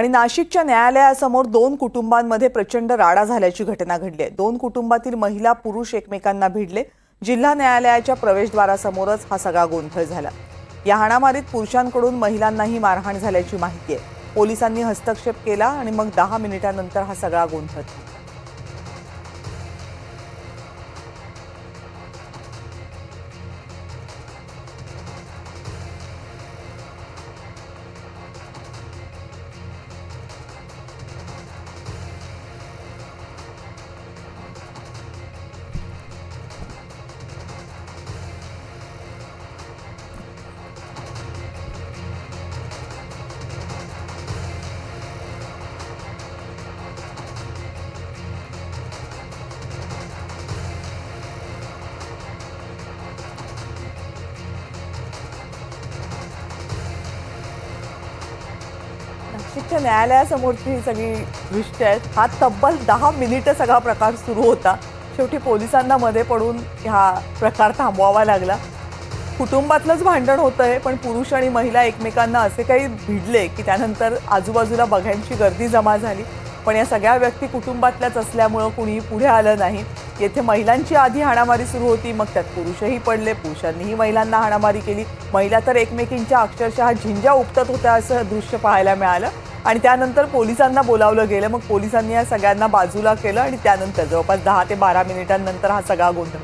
आणि नाशिकच्या न्यायालयासमोर दोन कुटुंबांमध्ये प्रचंड राडा झाल्याची घटना घडली आहे। दोन कुटुंबातील महिला पुरुष एकमेकांना भिडले। जिल्हा न्यायालयाच्या प्रवेशद्वारासमोरच हा सगळा गोंधळ झाला। या हाणामारीत पुरुषांकडून महिलांनाही मारहाण झाल्याची माहिती आहे। पोलिसांनी हस्तक्षेप केला आणि मग 10 मिनिटांनंतर हा सगळा गोंधळ झाला। नाशिकच्या न्यायालयासमोरची ही सगळी दृश्य आहेत। हा तब्बल 10 मिनिटं सगळा प्रकार सुरू होता। शेवटी पोलिसांना मध्ये पडून हा प्रकार थांबवावा लागला। कुटुंबातलंच भांडण होतंय, पण पुरुष आणि महिला एकमेकांना असे काही भिडले की त्यानंतर आजूबाजूला बघायची गर्दी जमा झाली। पण या सगळ्या व्यक्ती कुटुंबातल्याच असल्यामुळे कुणी पुढे आलं नाही। येथे महिलांची आधी हाणामारी सुरू होती, मग त्यात पुरुषही पडले। पुरुषांनीही महिलांना हाणामारी केली। महिला तर एकमेकींच्या अक्षरशः झिंज्या उपटत होत्या असं दृश्य पाहायला मिळालं। आणि त्यानंतर पोलिसांना बोलावलं गेलं। मग पोलिसांनी या सगळ्यांना बाजूला केलं आणि त्यानंतर जवळपास 10 ते 12 मिनिटांनंतर हा सगळा गोंधळ